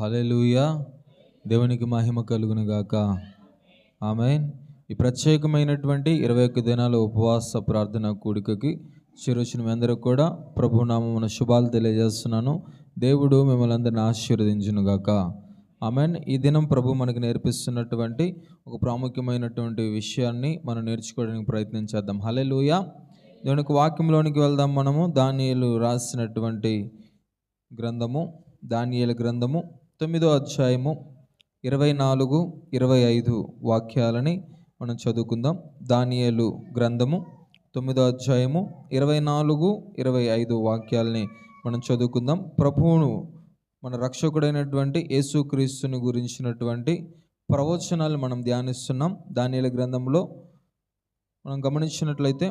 హల్లెలూయా. దేవునికి మహిమ కలుగును గాక. ఆమేన్. ఈ ప్రత్యేకమైనటువంటి 21 దినాల ఉపవాస ప్రార్థన కూడికకి చేరొచ్చిన మీ అందరూ కూడా ప్రభు నామమున శుభాలు తెలియజేస్తున్నాను. దేవుడు మిమ్మల్ని అందరిని ఆశీర్వదించును గాక. ఆమేన్. ఈ దినం ప్రభు మనకు నేర్పిస్తున్నటువంటి ఒక ప్రాముఖ్యమైనటువంటి విషయాన్ని మనం నేర్చుకోవడానికి ప్రయత్నం చేద్దాం. హల్లెలూయా. దేవునికి వాక్యంలోనికి వెళ్దాం. మనము దానియేలు రాసినటువంటి గ్రంథము, దానియేలు గ్రంథము 9వ అధ్యాయము 24, 25 వాక్యాలని మనం చదువుకుందాం. దానియేలు గ్రంథము 9వ అధ్యాయము 24, 25 వాక్యాలని మనం చదువుకుందాం. ప్రభువును మన రక్షకుడైనటువంటి యేసుక్రీస్తుని గురించినటువంటి ప్రవచనాలు మనం ధ్యానిస్తున్నాం. దానియేలు గ్రంథంలో మనం గమనించినట్లయితే,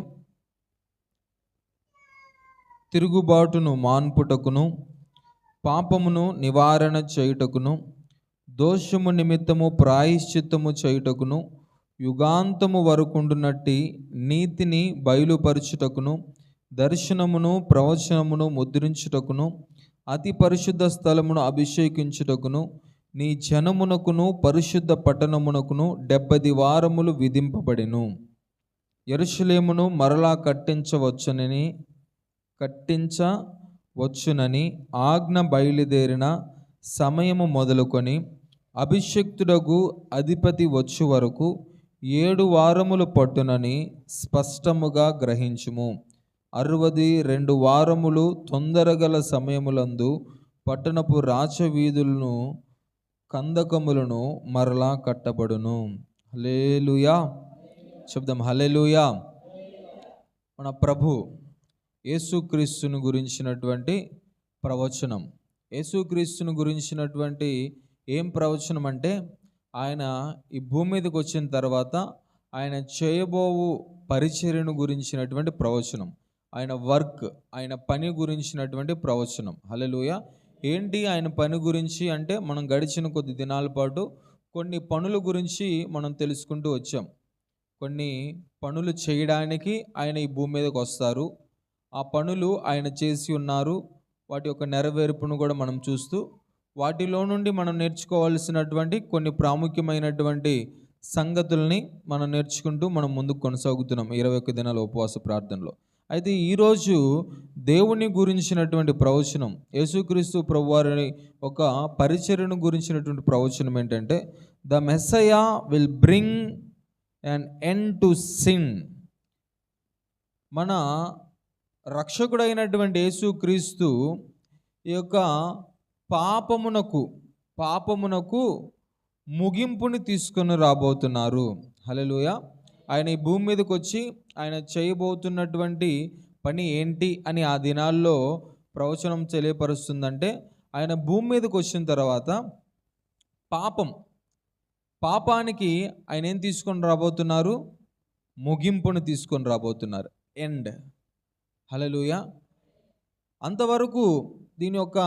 తిరుగుబాటును మాన్పుటకును, పాపమును నివారణ చేయుటకును, దోషము నిమిత్తము ప్రాయశ్చిత్తము చేయుటకును, యుగాంతము వరకుండునట్టి నీతిని బయలుపరచుటకును, దర్శనమును ప్రవచనమును ముద్రించుటకును, అతి పరిశుద్ధ స్థలమును అభిషేకించుటకును, నీ జనమునకును పరిశుద్ధ పట్టణమునకును 70 వారములు విధింపబడెను. యెరూషలేమును మరలా కట్టించవచ్చునని ఆజ్ఞ బయలుదేరిన సమయము మొదలుకొని అభిషిక్తుడగు అధిపతి వచ్చు వరకు 7 వారములు పట్టునని స్పష్టముగా గ్రహించుము. 62 వారములు తొందరగల సమయములందు పట్టణపు రాచవీధులను కందకములను మరలా కట్టబడును. హల్లెలూయా. శబ్దం హల్లెలూయా. మన ప్రభు యేసుక్రీస్తుని గురించినటువంటి ప్రవచనం. యేసుక్రీస్తుని గురించినటువంటి ఏం ప్రవచనం అంటే, ఆయన ఈ భూమి మీదకి వచ్చిన తర్వాత ఆయన చేయబోవు పరిచర్యను గురించినటువంటి ప్రవచనం, ఆయన వర్క్, ఆయన పని గురించినటువంటి ప్రవచనం. హల్లెలూయా. ఏంటి ఆయన పని గురించి అంటే, మనం గడిచిన కొద్ది దినాల పాటు కొన్ని పనుల గురించి మనం తెలుసుకుంటూ వచ్చాం. కొన్ని పనులు చేయడానికి ఆయన ఈ భూమి మీదకి వస్తారు. ఆ పనులు ఆయన చేసి ఉన్నారు. వాటి యొక్క నెరవేర్పును కూడా మనం చూస్తూ, వాటిలో నుండి మనం నేర్చుకోవాల్సినటువంటి కొన్ని ప్రాముఖ్యమైనటువంటి సంగతుల్ని మనం నేర్చుకుంటూ మనం ముందుకు కొనసాగుతున్నాం 21 దినాల ఉపవాస ప్రార్థనలో. అయితే ఈరోజు దేవుని గురించినటువంటి ప్రవచనం, యేసుక్రీస్తు ప్రభువారి ఒక పరిచర్యను గురించినటువంటి ప్రవచనం ఏంటంటే, the Messiah will bring an end to sin. మన రక్షకుడైనటువంటి యేసుక్రీస్తు ఈ యొక్క పాపమునకు ముగింపుని తీసుకొని రాబోతున్నారు. హల్లెలూయా. ఆయన ఈ భూమి మీదకి వచ్చి ఆయన చేయబోతున్నటువంటి పని ఏంటి అని ఆ దినాల్లో ప్రవచనం తెలియపరుస్తుందంటే, ఆయన భూమి మీదకి వచ్చిన తర్వాత పాపానికి ఆయన ఏం తీసుకొని రాబోతున్నారు? ముగింపును తీసుకొని రాబోతున్నారు. ఎండ్. హల్లెలూయా. అంతవరకు దీని యొక్క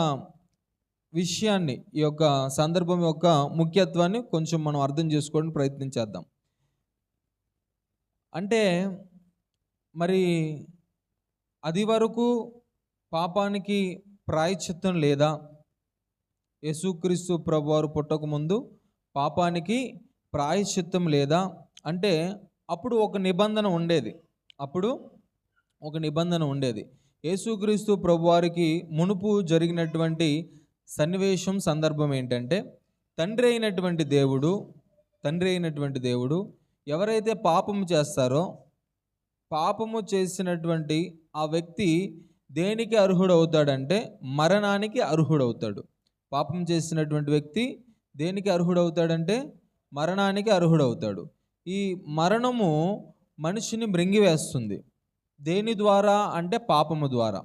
విషయాన్ని, ఈ యొక్క సందర్భం యొక్క ముఖ్యత్వాన్ని కొంచెం మనం అర్థం చేసుకోవడానికి ప్రయత్నించేద్దాం. అంటే మరి అది వరకు పాపానికి ప్రాయశ్చిత్తం లేదా? యేసుక్రీస్తు ప్రభువారు పుట్టకముందు పాపానికి ప్రాయశ్చిత్తం లేదా అంటే, అప్పుడు ఒక నిబంధన ఉండేది. యేసుక్రీస్తు ప్రభువారికి మునుపు జరిగినటువంటి సన్నివేశం, సందర్భం ఏంటంటే, తండ్రి అయినటువంటి దేవుడు ఎవరైతే పాపము చేస్తారో, పాపము చేసినటువంటి ఆ వ్యక్తి దేనికి అర్హుడవుతాడంటే మరణానికి అర్హుడవుతాడు. పాపం చేసినటువంటి వ్యక్తి దేనికి అర్హుడవుతాడంటే మరణానికి అర్హుడవుతాడు. ఈ మరణము మనిషిని మృంగివేస్తుంది. దేని ద్వారా అంటే పాపము ద్వారా.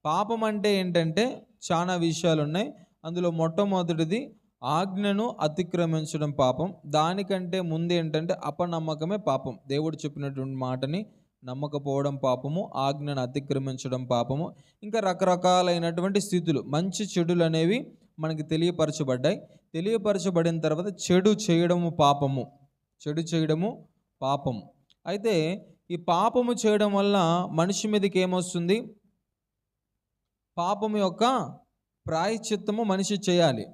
పాపం అంటే ఏంటంటే చాలా విషయాలు ఉన్నాయి. అందులో మొట్టమొదటిది ఆజ్ఞను అతిక్రమించడం పాపం. దానికంటే ముందు ఏంటంటే అపనమ్మకమే పాపం. దేవుడు చెప్పినటువంటి మాటని నమ్మకపోవడం పాపము, ఆజ్ఞను అతిక్రమించడం పాపము. ఇంకా రకరకాలైనటువంటి స్థితులు, మంచి చెడులు అనేవి మనకి తెలియపరచబడిన తర్వాత చెడు చేయడము పాపము. అయితే ఈ పాపము చేయడం వల్ల మనిషి మీదకి ఏమొస్తుంది? పాపము యొక్క ప్రాయశ్చిత్తము మనిషి చేయాలి.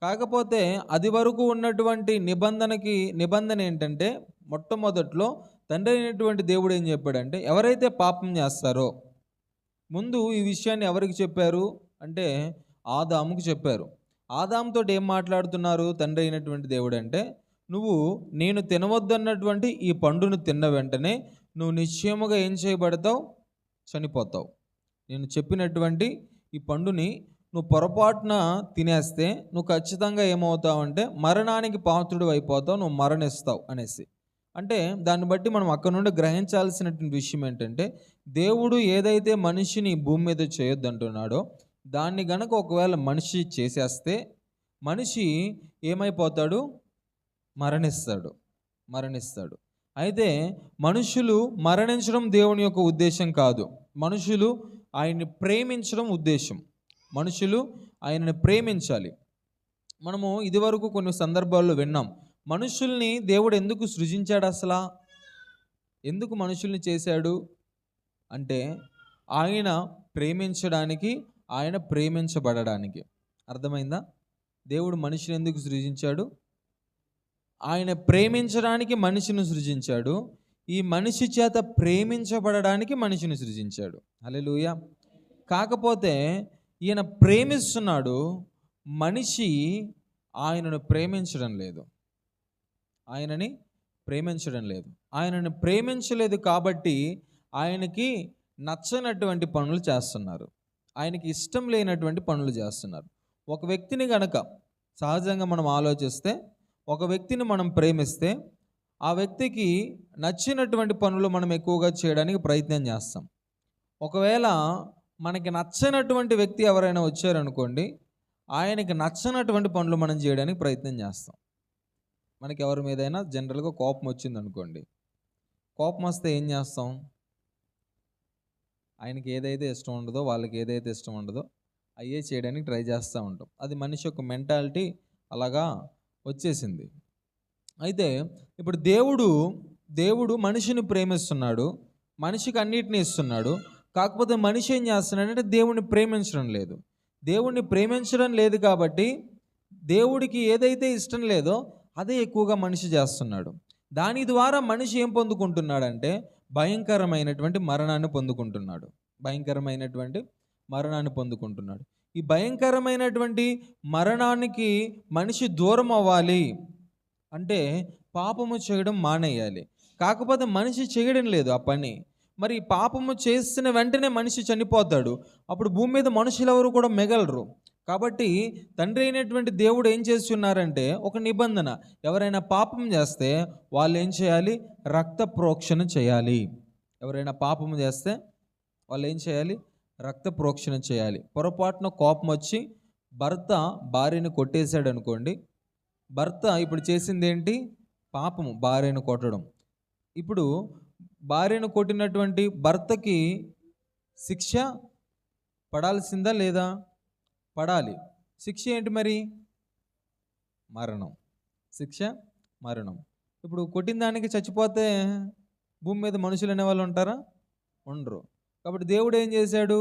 కాకపోతే అది వరకు ఉన్నటువంటి నిబంధన ఏంటంటే, మొట్టమొదట్లో తండ్రి అయినటువంటి దేవుడు ఏం చెప్పాడంటే, ఎవరైతే పాపం చేస్తారో, ముందు ఈ విషయాన్ని ఎవరికి చెప్పారు అంటే ఆదాముకు చెప్పారు. ఆదాముతో ఏం మాట్లాడుతున్నారు తండ్రి అయినటువంటి దేవుడు అంటే, నేను తినవద్దన్నటువంటి ఈ పండును తిన్న వెంటనే నువ్వు నిశ్చయముగా ఏం చేయబడతావు? చనిపోతావు. నేను చెప్పినటువంటి ఈ పండుని నువ్వు పొరపాటున తినేస్తే నువ్వు ఖచ్చితంగా ఏమవుతావు అంటే మరణానికి పాత్రుడు అయిపోతావు, నువ్వు మరణిస్తావు అనేసి. అంటే దాన్ని బట్టి మనం అక్కడ నుండి గ్రహించాల్సినటువంటి విషయం ఏంటంటే, దేవుడు ఏదైతే మనిషిని భూమి మీద చేయొద్దంటున్నాడో దాన్ని గనక ఒకవేళ మనిషి చేసేస్తే మనిషి ఏమైపోతాడు? మరణిస్తాడు. అయితే మనుషులు మరణించడం దేవుని యొక్క ఉద్దేశం కాదు. మనుషులు ఆయన్ని ప్రేమించడం ఉద్దేశం. మనుషులు ఆయనని ప్రేమించాలి. మనము ఇదివరకు కొన్ని సందర్భాల్లో విన్నాం, మనుషుల్ని దేవుడు ఎందుకు సృజించాడు? అసలు ఎందుకు మనుషుల్ని చేశాడు అంటే ఆయన ప్రేమించడానికి, ఆయన ప్రేమించబడడానికి. అర్థమైందా? దేవుడు మనిషిని ఎందుకు సృజించాడు? ఆయన ప్రేమించడానికి మనిషిని సృజించాడు. ఈ మనిషి చేత ప్రేమించబడడానికి మనిషిని సృజించాడు. హల్లెలూయా. కాకపోతే ఈయన ప్రేమిస్తున్నాడు, మనిషి ఆయనను ప్రేమించడం లేదు. ఆయనని ప్రేమించలేదు కాబట్టి ఆయనకి నచ్చనటువంటి పనులు చేస్తున్నారు, ఆయనకి ఇష్టం లేనటువంటి పనులు చేస్తున్నారు. ఒక వ్యక్తిని గనక సహజంగా మనం ఆలోచిస్తే, ఒక వ్యక్తిని మనం ప్రేమిస్తే ఆ వ్యక్తికి నచ్చినటువంటి పనులు మనం ఎక్కువగా చేయడానికి ప్రయత్నం చేస్తాం. ఒకవేళ మనకి నచ్చనటువంటి వ్యక్తి ఎవరైనా వచ్చారనుకోండి, ఆయనకి నచ్చనటువంటి పనులు మనం చేయడానికి ప్రయత్నం చేస్తాం. మనకి ఎవరి మీదైనా జనరల్గా కోపం వచ్చిందనుకోండి, కోపం వస్తే ఏం చేస్తాం? ఆయనకి ఏదైతే ఇష్టం ఉండదో, వాళ్ళకి ఏదైతే ఇష్టం ఉండదో అయ్యే చేయడానికి ట్రై చేస్తూ ఉంటాం. అది మనిషి యొక్క మెంటాలిటీ అలాగా వచ్చేసింది. అయితే ఇప్పుడు దేవుడు మనిషిని ప్రేమిస్తున్నాడు, మనిషికి అన్నిటిని ఇస్తున్నాడు. కాకపోతే మనిషి ఏం చేస్తున్నాడంటే దేవుణ్ణి ప్రేమించడం లేదు కాబట్టి దేవుడికి ఏదైతే ఇష్టం లేదో అదే ఎక్కువగా మనిషి చేస్తున్నాడు. దాని ద్వారా మనిషి ఏం పొందుకుంటున్నాడంటే భయంకరమైనటువంటి మరణాన్ని పొందుకుంటున్నాడు. ఈ భయంకరమైనటువంటి మరణానికి మనిషి దూరం అవ్వాలి అంటే పాపము చేయడం మానేయాలి. కాకపోతే మనిషి చేయడం లేదు ఆ పని. మరి పాపము చేసిన వెంటనే మనిషి చనిపోతాడు. అప్పుడు భూమి మీద మనుషులు ఎవరు కూడా మిగలరు. కాబట్టి తండ్రి అయినటువంటి దేవుడు ఏం చేస్తున్నారంటే ఒక నిబంధన, ఎవరైనా పాపం చేస్తే వాళ్ళు ఏం చేయాలి? రక్త ప్రోక్షణ చేయాలి. రక్త ప్రోక్షణ చేయాలి. పొరపాటున కోపం వచ్చి భర్త భార్యను కొట్టేశాడు అనుకోండి, భర్త ఇప్పుడు చేసింది ఏంటి? పాపము, భార్యను కొట్టడం. ఇప్పుడు భార్యను కొట్టినటువంటి భర్తకి శిక్ష పడాల్సిందా లేదా? పడాలి. శిక్ష ఏంటి మరి? మరణం. ఇప్పుడు కొట్టిన దానికి చచ్చిపోతే భూమి మీద మనుషులు అనేవాళ్ళు ఉంటారా? ఉండరు. కాబట్టి దేవుడు ఏం చేశాడు?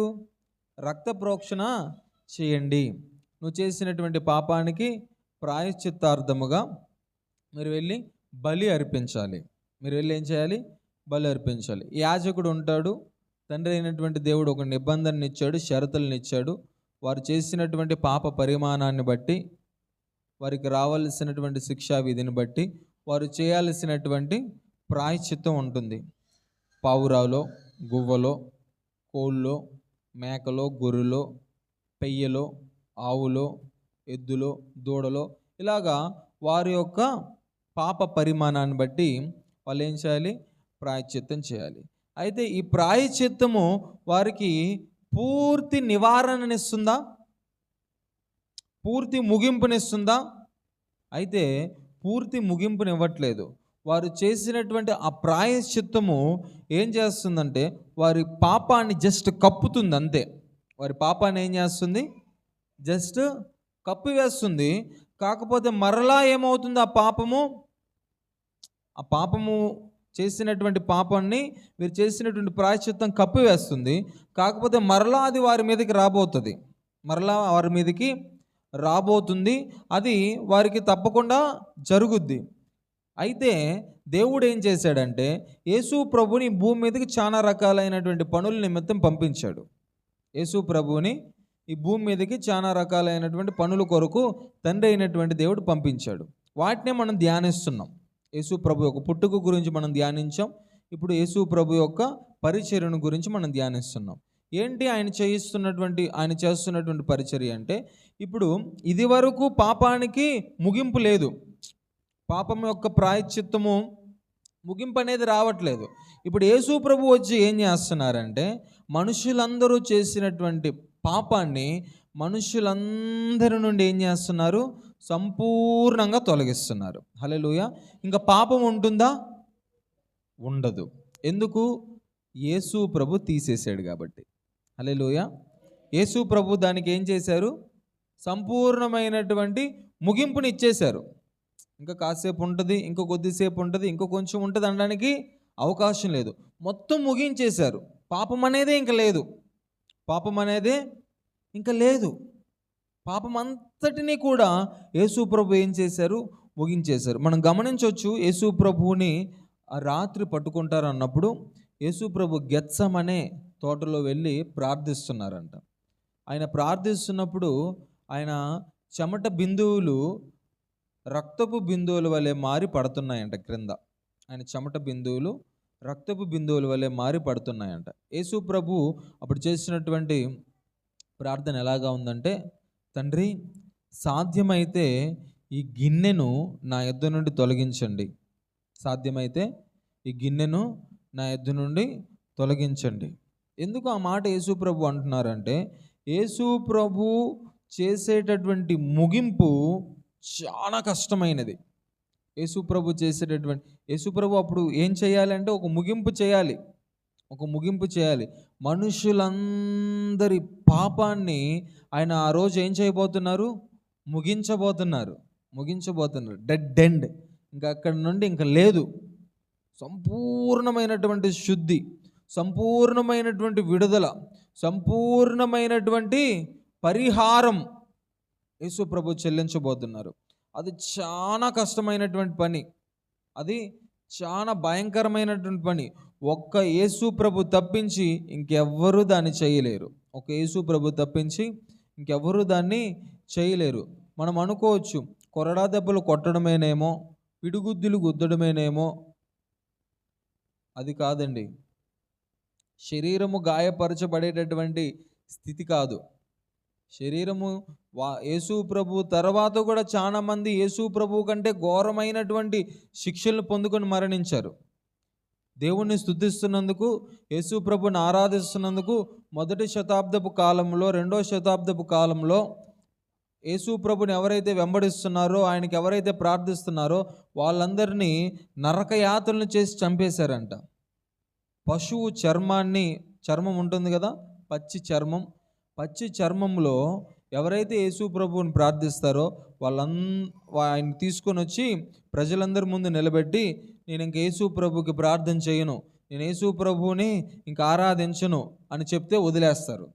రక్త ప్రోక్షణ చేయండి, నువ్వు చేసినటువంటి పాపానికి ప్రాయశ్చిత్తార్థముగా మీరు వెళ్ళి బలి అర్పించాలి. ఏం చేయాలి? బలి అర్పించాలి. యాజకుడు ఉంటాడు. తండ్రి అయినటువంటి దేవుడు ఒక నిబంధనని ఇచ్చాడు, షరతులను ఇచ్చాడు. వారు చేసినటువంటి పాప పరిమాణాన్ని బట్టి, వారికి రావాల్సినటువంటి శిక్షా విధిని బట్టి వారు చేయాల్సినటువంటి ప్రాయశ్చిత్తం ఉంటుంది. పావురాలో, గువ్వలో, కోళ్ళో, మేకలో, గొర్రెలో, పెయ్యలో, ఆవులో, ఎద్దులో, దూడలో, ఇలాగా వారి యొక్క పాప పరిమాణాన్ని బట్టి వాళ్ళు ఏం చేయాలి? ప్రాయశ్చిత్తం చేయాలి. అయితే ఈ ప్రాయశ్చిత్తము వారికి పూర్తి నివారణనిస్తుందా? పూర్తి ముగింపునిస్తుందా? అయితే పూర్తి ముగింపునివ్వట్లేదు. వారు చేసినటువంటి ఆ ప్రాయశ్చిత్తము ఏం చేస్తుందంటే వారి పాపాన్ని జస్ట్ కప్పుతుంది అంతే. వారి పాపాన్ని ఏం చేస్తుంది? జస్ట్ కప్పివేస్తుంది. కాకపోతే మరలా ఏమవుతుంది? ఆ పాపము చేసినటువంటి పాపాన్ని వీరు చేసినటువంటి ప్రాయశ్చిత్తం కప్పివేస్తుంది. కాకపోతే మరలా అది వారి మీదకి రాబోతుంది, అది వారికి తప్పకుండా జరుగుద్ది. అయితే దేవుడు ఏం చేశాడంటే యేసు ప్రభుని భూమి మీదకి చాలా రకాలైనటువంటి పనుల నిమిత్తం పంపించాడు. యేసు ప్రభువుని ఈ భూమి మీదకి చాలా రకాలైనటువంటి పనుల కొరకు తండ్రి అయినటువంటి దేవుడు పంపించాడు. వాటినే మనం ధ్యానిస్తున్నాం. యేసు ప్రభు యొక్క పుట్టుక గురించి మనం ధ్యానించాం. ఇప్పుడు యేసు ప్రభు యొక్క పరిచర్యను గురించి మనం ధ్యానిస్తున్నాం. ఏంటి ఆయన చేస్తున్నటువంటి పరిచర్య అంటే, ఇప్పుడు ఇది వరకు పాపానికి ముగింపు లేదు. పాపం యొక్క ప్రాయశ్చిత్తము ముగింపు అనేది రావట్లేదు. ఇప్పుడు యేసు ప్రభు వచ్చి ఏం చేస్తున్నారంటే, మనుషులందరూ చేసినటువంటి పాపాన్ని మనుషులందరి నుండి ఏం చేస్తున్నారు? సంపూర్ణంగా తొలగిస్తున్నారు. హల్లెలూయా. ఇంకా పాపం ఉంటుందా? ఉండదు. ఎందుకు? యేసు ప్రభు తీసేశాడు కాబట్టి. హల్లెలూయా. యేసు ప్రభు దానికి ఏం చేశారు? సంపూర్ణమైనటువంటి ముగింపుని ఇచ్చేశారు. ఇంకా కాసేపు ఉంటుంది, ఇంకో కొద్దిసేపు ఉంటుంది, ఇంకో కొంచెం ఉంటుంది అనడానికి అవకాశం లేదు. మొత్తం ముగించేశారు. పాపం అనేదే ఇంకా లేదు. పాపం అనేదే ఇంకా లేదు. పాపం అంతటినీ కూడా యేసు ప్రభు ఏం చేశారు? ముగించేశారు. మనం గమనించవచ్చు, యేసు ప్రభువుని ఆ రాత్రి పట్టుకుంటారు అన్నప్పుడు యేసు ప్రభు గెత్సమనే తోటలో వెళ్ళి ప్రార్థిస్తున్నారంట. ఆయన ప్రార్థిస్తున్నప్పుడు ఆయన చెమట బిందువులు రక్తపు బిందువుల వలె మారి పడుతున్నాయంట క్రింద. ఆయన చెమట బిందువులు రక్తపు బిందువుల వలె మారి పడుతున్నాయంట. యేసు ప్రభు అప్పుడు చేసినటువంటి ప్రార్థన ఎలాగా ఉందంటే, తండ్రి సాధ్యమైతే ఈ గిన్నెను నా యొద్ద నుండి తొలగించండి. సాధ్యమైతే ఈ గిన్నెను నా యొద్ద నుండి తొలగించండి. ఎందుకు ఆ మాట యేసు ప్రభు అంటున్నారంటే, యేసు ప్రభు చేసేటటువంటి ముగింపు చాలా కష్టమైనది. యేసు ప్రభు అప్పుడు ఏం చేయాలంటే ఒక ముగింపు చేయాలి. మనుషులందరి పాపాన్ని ఆయన ఆ రోజు ఏం చేయబోతున్నారు? ముగించబోతున్నారు. Dead end. ఇంకా అక్కడి నుండి ఇంకా లేదు. సంపూర్ణమైనటువంటి శుద్ధి, సంపూర్ణమైనటువంటి విడుదల, సంపూర్ణమైనటువంటి పరిహారం యేసు ప్రభు చెల్లించబోతున్నారు. అది చాలా కష్టమైనటువంటి పని. అది చాలా భయంకరమైనటువంటి పని. ఒక్క యేసు ప్రభు తప్పించి ఇంకెవ్వరూ దాన్ని చేయలేరు. ఒక యేసు ప్రభు తప్పించి ఇంకెవ్వరూ దాన్ని చేయలేరు. మనం అనుకోవచ్చు, కొరడా దెబ్బలు కొట్టడమేనేమో, పిడుగుద్దులు గుద్దడమేనేమో. అది కాదండి. శరీరము గాయపరచబడేటటువంటి స్థితి కాదు. శరీరము యేసు ప్రభు తర్వాత కూడా చాలా మంది యేసు ప్రభు కంటే ఘోరమైనటువంటి శిక్షలను పొందుకొని మరణించారు. దేవుణ్ణి స్తుతిస్తున్నందుకు, యేసు ప్రభుని ఆరాధిస్తున్నందుకు 1వ శతాబ్దపు కాలంలో, 2వ శతాబ్దపు కాలంలో యేసు ప్రభుని ఎవరైతే వెంబడిస్తున్నారో, ఆయనకి ఎవరైతే ప్రార్థిస్తున్నారో వాళ్ళందరినీ నరకయాతనలు చేసి చంపేశారంట. పశువు చర్మం ఉంటుంది కదా, పచ్చి చర్మంలో ఎవరైతే యేసు ప్రభువుని ప్రార్థిస్తారో ఆయన తీసుకొని వచ్చి ప్రజలందరి ముందు నిలబెట్టి, నేను ఇంక యేసు ప్రభుకి ప్రార్థన చేయను, నేను యేసు ప్రభువుని ఇంక ఆరాధించను అని చెప్తే వదిలేస్తారు.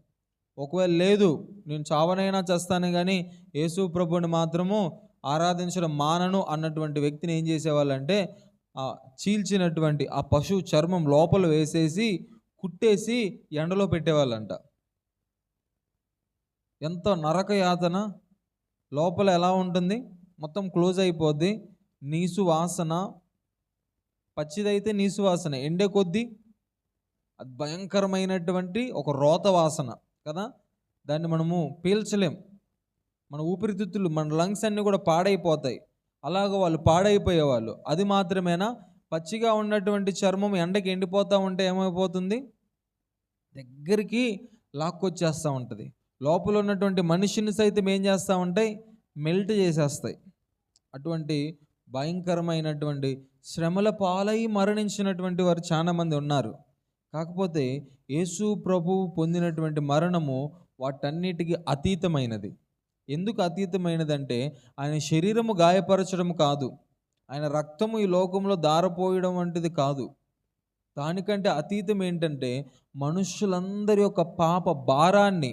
ఒకవేళ లేదు, నేను చావనైనా చేస్తాను కానీ యేసు ప్రభువుని మాత్రము ఆరాధించడం మానను అన్నటువంటి వ్యక్తిని ఏం చేసేవాళ్ళంటే, చీల్చినటువంటి ఆ పశువు చర్మం లోపల వేసేసి కుట్టేసి ఎండలో పెట్టేవాళ్ళంట. ఎంత నరక యాతన! లోపల ఎలా ఉంటుంది? మొత్తం క్లోజ్ అయిపోద్ది. నీసు వాసన, పచ్చిదైతే నీసు వాసన, ఎండే కొద్దీ అది భయంకరమైనటువంటి ఒక రోత వాసన కదా. దాన్ని మనము పీల్చలేం. మన ఊపిరితిత్తులు, మన లంగ్స్ అన్నీ కూడా పాడైపోతాయి. అలాగ వాళ్ళు పాడైపోయేవాళ్ళు. అది మాత్రమేనా? పచ్చిగా ఉన్నటువంటి చర్మం ఎండకి ఎండిపోతూ ఉంటే ఏమైపోతుంది? దగ్గరికి లాక్కొచ్చేస్తూ ఉంటుంది. లోపల ఉన్నటువంటి మనిషిని సైతం ఏం చేస్తూ ఉంటాయి? మెల్ట్ చేసేస్తాయి. అటువంటి భయంకరమైనటువంటి శ్రమల పాలై మరణించినటువంటి వారు చాలామంది ఉన్నారు. కాకపోతే యేసు ప్రభువు పొందినటువంటి మరణము వాటన్నిటికీ అతీతమైనది. ఎందుకు అతీతమైనదంటే, ఆయన శరీరము గాయపరచడం కాదు, ఆయన రక్తము ఈ లోకంలో దారపోయడం వంటిది కాదు. దానికంటే అతీతం ఏంటంటే, మనుషులందరి యొక్క పాప భారాన్ని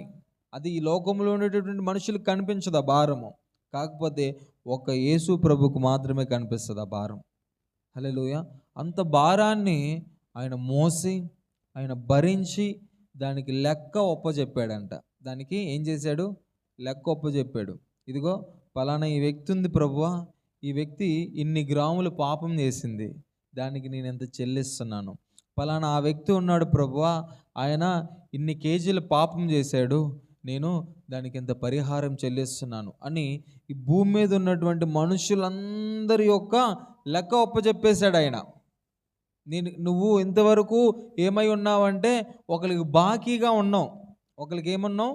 అది ఈ లోకంలో ఉండేటటువంటి మనుషులకు కనిపించదు ఆ భారము. కాకపోతే ఒక యేసు ప్రభుకు మాత్రమే కనిపిస్తుంది ఆ భారం. హల్లెలూయా. అంత భారాన్ని ఆయన మోసి, ఆయన భరించి, దానికి లెక్క ఒప్పజెప్పాడంట. దానికి ఏం చేశాడు? లెక్క ఒప్పజెప్పాడు. ఇదిగో పలానా ఈ వ్యక్తి ఉంది ప్రభువా, ఈ వ్యక్తి ఇన్ని గ్రాములు పాపం చేసింది, దానికి నేను ఎంత చెల్లిస్తున్నాను. పలానా ఆ వ్యక్తి ఉన్నాడు ప్రభువా, ఆయన ఇన్ని కేజీలు పాపం చేశాడు, నేను దానికి ఎంత పరిహారం చెల్లిస్తున్నాను అని ఈ భూమి మీద ఉన్నటువంటి మనుషులందరి యొక్క లెక్క ఒప్పజెప్పేశాడు ఆయన. నువ్వు ఇంతవరకు ఏమై ఉన్నావంటే ఒకరికి బాకీగా ఉన్నావు. ఒకరికి ఏమన్నావు?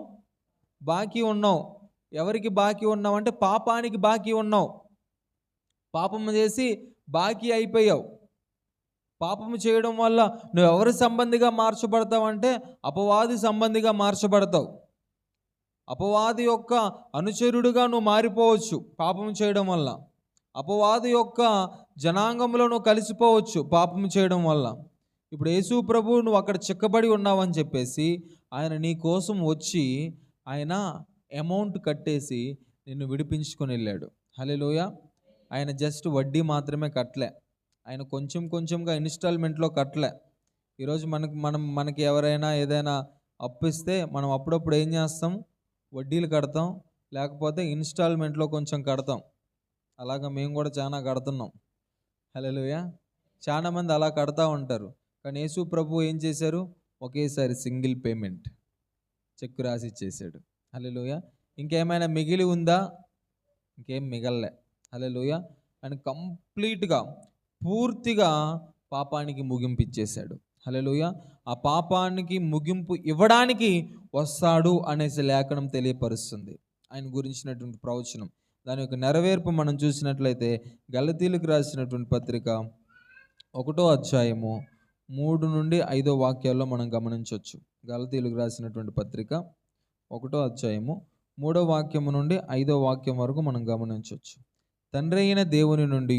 బాకీ ఉన్నావు. ఎవరికి బాకీ ఉన్నావు అంటే పాపానికి బాకీ ఉన్నావు. పాపము చేసి బాకీ అయిపోయావు. పాపము చేయడం వల్ల నువ్వు ఎవరి సంబంధిగా మార్చబడతావు అంటే అపవాది సంబంధిగా మార్చబడతావు. అపవాది యొక్క అనుచరుడుగా నువ్వు మారిపోవచ్చు పాపం చేయడం వల్ల. అపవాది యొక్క జనాంగంలో నువ్వు కలిసిపోవచ్చు పాపం చేయడం వల్ల. ఇప్పుడు యేసు ప్రభు నువ్వు అక్కడ చిక్కబడి ఉన్నావని చెప్పేసి ఆయన నీ కోసం వచ్చి ఆయన అమౌంట్ కట్టేసి నిన్ను విడిపించుకొని వెళ్ళాడు. హల్లెలూయా. ఆయన జస్ట్ వడ్డీ మాత్రమే కట్టలే, ఆయన కొంచెం కొంచెంగా ఇన్స్టాల్మెంట్లో కట్టలే. ఈరోజు మనకి ఎవరైనా ఏదైనా అప్పు ఇస్తే మనం అప్పుడప్పుడు ఏం చేస్తాం? వడ్డీలు కడతాం, లేకపోతే ఇన్స్టాల్మెంట్లో కొంచెం కడతాం. అలాగా మేము కూడా చాలా కడుతున్నాం. హల్లెలూయా. చాలామంది అలా కడతా ఉంటారు. కానీ యేసు ప్రభు ఏం చేశారు? ఒకేసారి సింగిల్ పేమెంట్ చెక్ రాసి ఇచ్చేసాడు. హల్లెలూయా. ఇంకేమైనా మిగిలి ఉందా? ఇంకేం మిగల్లే. హల్లెలూయా. అని కంప్లీట్గా పూర్తిగా పాపానికి ముగింపు ఇచ్చేశాడు. హల్లెలూయా. ఆ పాపానికి ముగింపు ఇవ్వడానికి వస్తాడు అనేసి లేఖనం తెలియపరుస్తుంది. ఆయన గురించినటువంటి ప్రవచనం, దాని యొక్క నెరవేర్పు మనం చూసినట్లయితే గలతీలకు రాసినటువంటి పత్రిక 1వ అధ్యాయము 3 నుండి 5వ వాక్యాల్లో మనం గమనించవచ్చు. గలతీలకు రాసినటువంటి పత్రిక 1వ అధ్యాయము 3వ వాక్యము నుండి 5వ వాక్యం వరకు మనం గమనించవచ్చు. తండ్రి అయిన దేవుని నుండి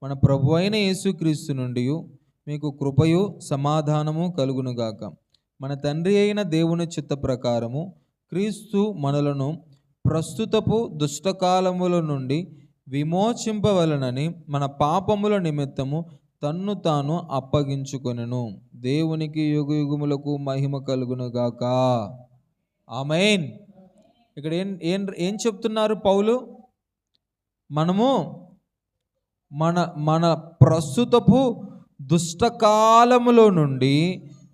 మన ప్రభు అయిన యేసుక్రీస్తు నుండి మీకు కృపయు సమాధానము కలుగునుగాక. మన తండ్రి అయిన దేవుని చిత్త ప్రకారము క్రీస్తు మనలను ప్రస్తుతపు దుష్టకాలముల నుండి విమోచింపవలనని మన పాపముల నిమిత్తము తన్ను తాను అప్పగించుకొనెను. దేవునికి యుగయుగములకు మహిమ కలుగునుగాక. ఆమేన్. ఇక్కడ ఏం చెప్తున్నారు పౌలు? మనము మన ప్రస్తుతపు దుష్టకాలములో నుండి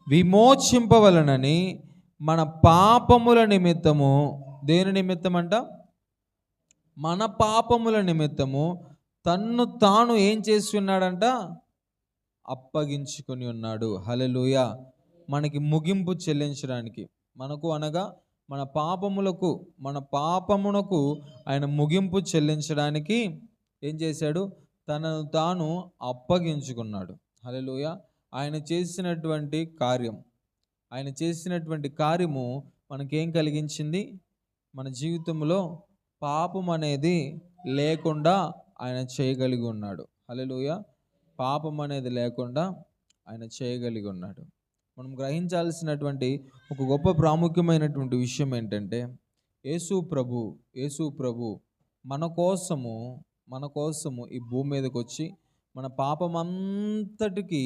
విమోచింపవలనని మన పాపముల నిమిత్తము, దేని నిమిత్తం అంట? మన పాపముల నిమిత్తము తన్ను తాను ఏం చేసి ఉన్నాడంట? అప్పగించుకొని ఉన్నాడు. హల్లెలూయా. మనకి ముగింపు చెల్లించడానికి, మనకు అనగా మన పాపమునకు ఆయన ముగింపు చెల్లించడానికి ఏం చేశాడు? తనను తాను అప్పగించుకున్నాడు. హల్లెలూయా. ఆయన చేసినటువంటి కార్యము మనకేం కలిగించింది? మన జీవితంలో పాపం అనేది లేకుండా ఆయన చేయగలిగి ఉన్నాడు. హల్లెలూయా. పాపం అనేది లేకుండా ఆయన చేయగలిగి ఉన్నాడు. మనం గ్రహించాల్సినటువంటి ఒక గొప్ప ప్రాముఖ్యమైనటువంటి విషయం ఏంటంటే యేసు ప్రభు మన కోసము ఈ భూమి మీదకి వచ్చి మన పాపం అంతటికి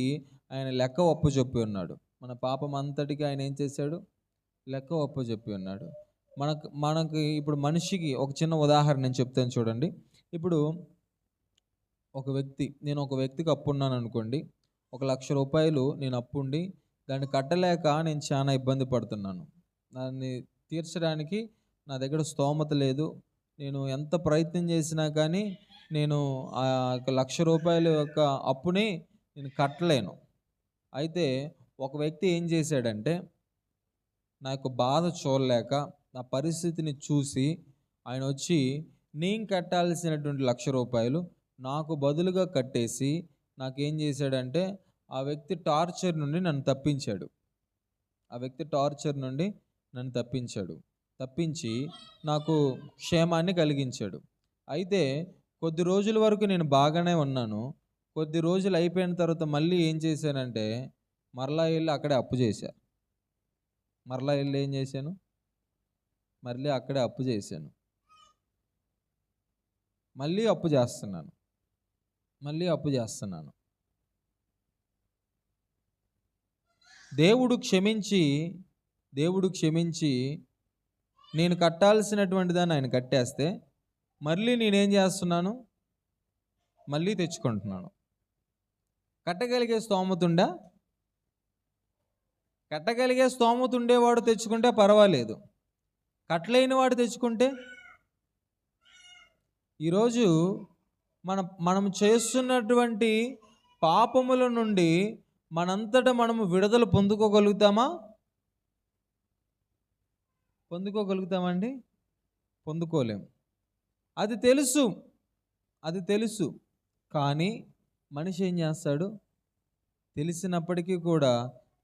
ఆయన లెక్క ఒప్పజెప్పి ఉన్నాడు. మన పాపం అంతటికి ఆయన ఏం చేశాడు? లెక్క ఒప్పజెప్పి ఉన్నాడు. మనకి ఇప్పుడు మనిషికి ఒక చిన్న ఉదాహరణ నేను చెప్తాను చూడండి. ఇప్పుడు నేను ఒక వ్యక్తికి అప్పు ఉన్నాను అనుకోండి. 1,00,000 రూపాయలు నేను అప్పు ఉండి దాన్ని కట్టలేక నేను చాలా ఇబ్బంది పడుతున్నాను. దాన్ని తీర్చడానికి నా దగ్గర స్తోమత లేదు. నేను ఎంత ప్రయత్నం చేసినా కానీ నేను ఆ 1,00,000 రూపాయల యొక్క అప్పుని నేను కట్టలేను. అయితే ఒక వ్యక్తి ఏం చేశాడంటే నా యొక్క బాధ చూడలేక, నా పరిస్థితిని చూసి ఆయన వచ్చి నేను కట్టాల్సినటువంటి 1,00,000 రూపాయలు నాకు బదులుగా కట్టేసి నాకేం చేశాడంటే ఆ వ్యక్తి టార్చర్ నుండి నన్ను తప్పించి నాకు క్షేమాన్ని కలిగించాడు. అయితే కొద్ది రోజుల వరకు నేను బాగానే ఉన్నాను. కొద్ది రోజులు అయిపోయిన తర్వాత మళ్ళీ ఏం చేశానంటే మరలా వెళ్ళి అక్కడే అప్పు చేశా. ఏం చేశాను? మళ్ళీ అక్కడే అప్పు చేశాను, మళ్ళీ అప్పు చేస్తున్నాను, మళ్ళీ అప్పు చేస్తున్నాను. దేవుడు క్షమించి నేను కట్టాల్సినటువంటి దాన్ని ఆయన కట్టేస్తే మళ్ళీ నేనేం చేస్తున్నాను, మళ్ళీ తెచ్చుకుంటున్నాను. కట్టగలిగే స్తోమత ఉండేవాడు తెచ్చుకుంటే పర్వాలేదు, కట్టలేని వాడు తెచ్చుకుంటే. ఈరోజు మనం చేస్తున్నటువంటి పాపముల నుండి మనంతటా మనము విడుదల పొందుకోగలుగుతామండి? పొందుకోలేం. అది తెలుసు. కానీ మనిషి ఏం చేస్తాడు? తెలిసినప్పటికీ కూడా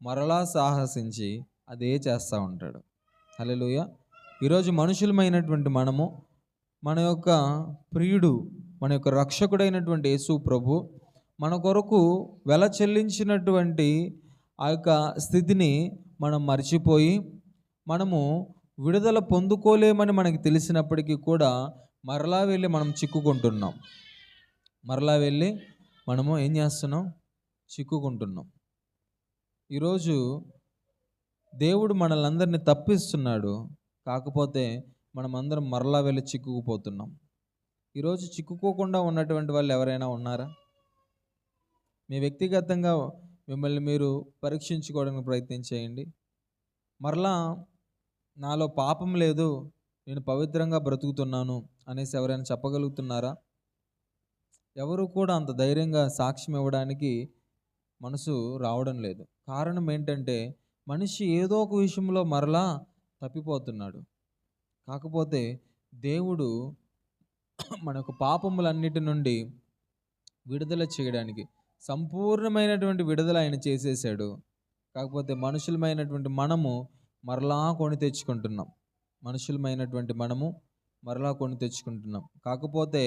మరలా సాహసించి అదే చేస్తూ ఉంటాడు. హల్లెలూయా. ఈరోజు మనుషులమైనటువంటి మనము, మన యొక్క ప్రియుడు, మన యొక్క రక్షకుడైనటువంటి యేసు ప్రభు మన కొరకు వెల చెల్లించినటువంటి ఆ యొక్క స్థితిని మనం మర్చిపోయి, మనము విడుదల పొందుకోలేమని మనకి తెలిసినప్పటికీ కూడా మరలా వెళ్ళి మనం చిక్కుకుంటున్నాం. మరలా వెళ్ళి మనము ఏం చేస్తున్నాం? చిక్కుకుంటున్నాం. ఈరోజు దేవుడు మనల్ని అందరినీ తప్పిస్తున్నాడు, కాకపోతే మనమందరం మరలా వెళ్ళి చిక్కుకుపోతున్నాం. ఈరోజు చిక్కుకోకుండా ఉన్నటువంటి వాళ్ళు ఎవరైనా ఉన్నారా? మీ వ్యక్తిగతంగా మిమ్మల్ని మీరు పరీక్షించుకోవడానికి ప్రయత్నం చేయండి. మరలా నాలో పాపం లేదు, నేను పవిత్రంగా బ్రతుకుతున్నాను అనేసి ఎవరైనా చెప్పగలుగుతున్నారా? ఎవరు కూడా అంత ధైర్యంగా సాక్ష్యం ఇవ్వడానికి మనసు రావడం లేదు. కారణం ఏంటంటే మనిషి ఏదో ఒక విషయంలో మరలా తప్పిపోతున్నాడు. కాకపోతే దేవుడు మన యొక్క పాపములన్నిటి నుండి విడుదల చేయడానికి సంపూర్ణమైనటువంటి విడుదల ఆయన చేసేసాడు. కాకపోతే మనుషులమైనటువంటి మనము మరలా కొని తెచ్చుకుంటున్నాం. కాకపోతే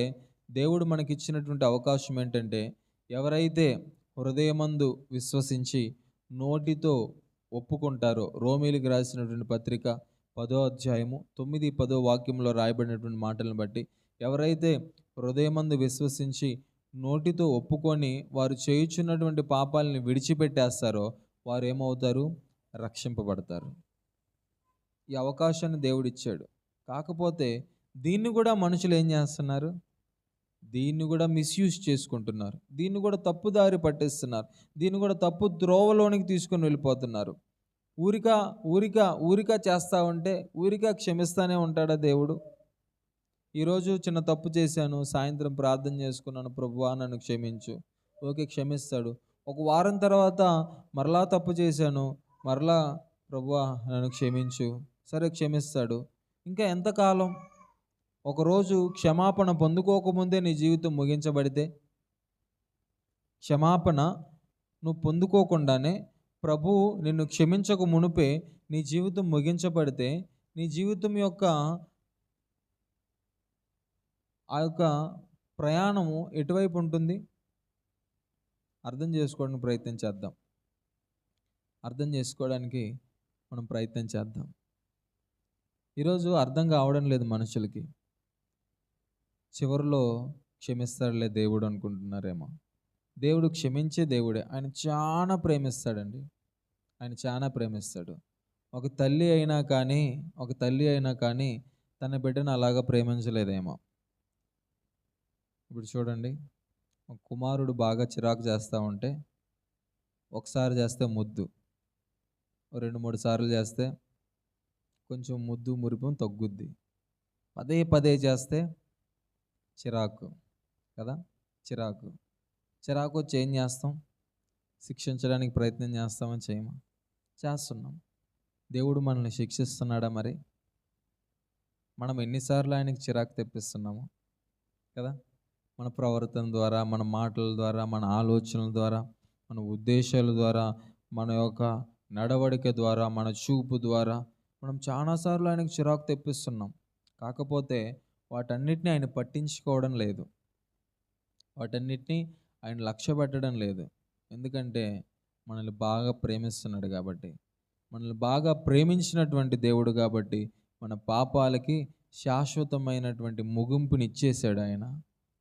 దేవుడు మనకిచ్చినటువంటి అవకాశం ఏంటంటే, ఎవరైతే హృదయమందు విశ్వసించి నోటితో ఒప్పుకుంటారో, రోమీయులకు రాసినటువంటి పత్రిక 10వ అధ్యాయము 9-10 వాక్యంలో రాయబడినటువంటి మాటలను బట్టి, ఎవరైతే హృదయమందు విశ్వసించి నోటితో ఒప్పుకొని వారు చేయుచున్నటువంటి పాపాలని విడిచిపెట్టేస్తారో వారు ఏమవుతారు? రక్షింపబడతారు. ఈ అవకాశాన్ని దేవుడిచ్చాడు. కాకపోతే దీన్ని కూడా మనుషులు ఏం చేస్తున్నారు? దీన్ని కూడా మిస్యూజ్ చేసుకుంటున్నారు. దీన్ని కూడా తప్పుదారి పట్టిస్తున్నారు. దీన్ని కూడా తప్పు త్రోవలోనికి తీసుకొని వెళ్ళిపోతున్నారు. ఊరిక చేస్తూ ఉంటే ఊరిక క్షమిస్తానే ఉంటాడా దేవుడు? ఈరోజు చిన్న తప్పు చేశాను, సాయంత్రం ప్రార్థన చేసుకున్నాను, ప్రభువా నన్ను క్షమించు, ఓకే క్షమిస్తాడు. ఒక వారం తర్వాత మరలా తప్పు చేశాను, మరలా ప్రభువా నన్ను క్షమించు, సరే క్షమిస్తాడు. ఇంకా ఎంతకాలం? ఒకరోజు క్షమాపణ పొందుకోకముందే నీ జీవితం ముగించబడితే, క్షమాపణ నువ్వు పొందుకోకుండానే ప్రభువు నిన్ను క్షమించక మునుపే నీ జీవితం ముగించబడితే, నీ జీవితం యొక్క ఆ యొక్క ప్రయాణము ఎటువైపు ఉంటుంది? అర్థం చేసుకోవడానికి మనం ప్రయత్నం చేద్దాం. ఈరోజు అర్థం కావడం లేదు మనుషులకి. చివరిలో క్షమిస్తాడులే దేవుడు అనుకుంటున్నారేమో. దేవుడు క్షమించే దేవుడే. ఆయన చాలా ప్రేమిస్తాడండి. ఆయన చాలా ప్రేమిస్తాడు. ఒక తల్లి అయినా కానీ తన బిడ్డను అలాగా ప్రేమించలేదేమో. ఇప్పుడు చూడండి, ఒక కుమారుడు బాగా చిరాకు చేస్తూ ఉంటే ఒకసారి చేస్తే ముద్దు, 2-3 సార్లు చేస్తే కొంచెం ముద్దు మురిపం తగ్గుద్ది. పదే చేస్తే చిరాకు కదా, చిరాకు వచ్చి ఏం చేస్తాం? శిక్షించడానికి ప్రయత్నం చేస్తామని చేస్తున్నాం. దేవుడు మనల్ని శిక్షిస్తున్నాడా? మరి మనం ఎన్నిసార్లు ఆయనకి చిరాకు తెప్పిస్తున్నాము కదా? మన ప్రవర్తన ద్వారా, మన మాటల ద్వారా, మన ఆలోచనల ద్వారా, మన ఉద్దేశాల ద్వారా, మన యొక్క నడవడిక ద్వారా, మన చూపు ద్వారా మనం చాలాసార్లు ఆయనకు చిరాకు తెప్పిస్తున్నాం. కాకపోతే వాటన్నిటిని ఆయన పట్టించుకోవడం లేదు, వాటన్నిటిని ఆయన లక్ష్య పెట్టడం లేదు. ఎందుకంటే మనల్ని బాగా ప్రేమిస్తున్నాడు కాబట్టి, మనల్ని బాగా ప్రేమించినటువంటి దేవుడు కాబట్టి మన పాపాలకి శాశ్వతమైనటువంటి ముగింపునిచ్చేశాడు ఆయన.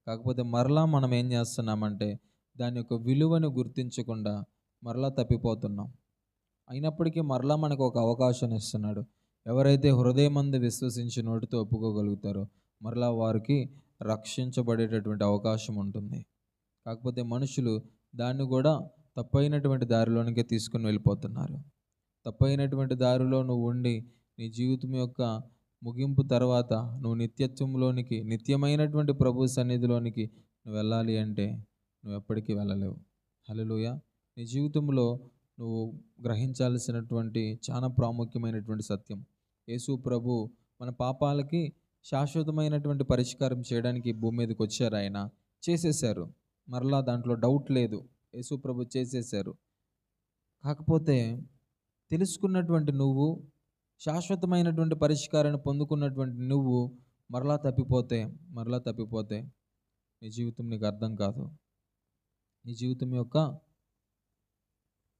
కాకపోతే మరలా మనం ఏం చేస్తున్నామంటే దాని యొక్క విలువను గుర్తించకుండా మరలా తప్పిపోతున్నాం. అయినప్పటికీ మరలా మనకు ఒక అవకాశాన్ని ఇస్తున్నాడు. ఎవరైతే హృదయమందు విశ్వసించి నోటితో ఒప్పుకోగలుగుతారో మరలా వారికి రక్షించబడేటటువంటి అవకాశం ఉంటుంది. కాకపోతే మనుషులు దాన్ని కూడా తప్పైనటువంటి దారిలోనికే తీసుకుని వెళ్ళిపోతున్నారు. తప్పైనటువంటి దారిలో నువ్వు ఉండి నీ జీవితం యొక్క ముగింపు తర్వాత నువ్వు నిత్యత్వంలోనికి, నిత్యమైనటువంటి ప్రభు సన్నిధిలోనికి నువ్వు వెళ్ళాలి అంటే నువ్వు ఎప్పటికీ వెళ్ళలేవు. హల్లెలూయా. నీ జీవితంలో నువ్వు గ్రహించాల్సినటువంటి చాలా ప్రాముఖ్యమైనటువంటి సత్యం, యేసు ప్రభు మన పాపాలకి శాశ్వతమైనటువంటి పరిష్కారం చేయడానికి భూమి మీదకి వచ్చారు. ఆయన చేసేశారు, మరలా దాంట్లో డౌట్ లేదు. యేసు ప్రభు చేసేశారు. కాకపోతే తెలుసుకున్నటువంటి నువ్వు, శాశ్వతమైనటువంటి పరిష్కారాన్ని పొందుకున్నటువంటి నువ్వు మరలా తప్పిపోతే నీ జీవితం నీకు అర్థం కాదు. నీ జీవితం యొక్క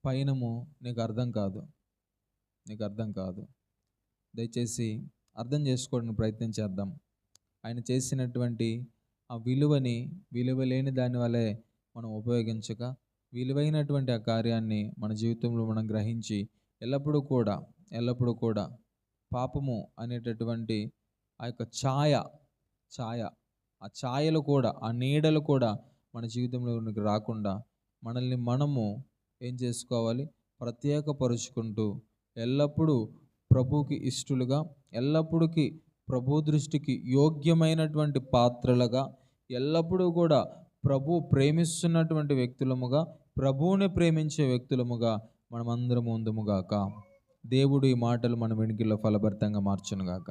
పయనము నీకు అర్థం కాదు. దయచేసి అర్థం చేసుకోవడానికి ప్రయత్నం చేద్దాం. ఆయన చేసినటువంటి ఆ విలువని విలువలేని దాని వల్లే మనం ఉపయోగించక, విలువైనటువంటి ఆ కార్యాన్ని మన జీవితంలో మనం గ్రహించి ఎల్లప్పుడూ కూడా పాపము అనేటటువంటి ఆ యొక్క ఆ ఛాయలు కూడా, ఆ నీడలు కూడా మన జీవితంలోనికి రాకుండా మనల్ని మనము ఏం చేసుకోవాలి, ప్రత్యేకపరుచుకుంటూ ఎల్లప్పుడూ ప్రభువుకి ఇష్టలుగా, ఎల్లప్పుడూ ప్రభు దృష్టికి యోగ్యమైనటువంటి పాత్రలుగా, ఎల్లప్పుడూ కూడా ప్రభు ప్రేమిస్తున్నటువంటి వ్యక్తులముగా, ప్రభువుని ప్రేమించే వ్యక్తులముగా మనమందరం ఉందుముగాక. దేవుడు ఈ మాటలు మన వెనుకల్లో ఫలభరితంగా మార్చునుగాక.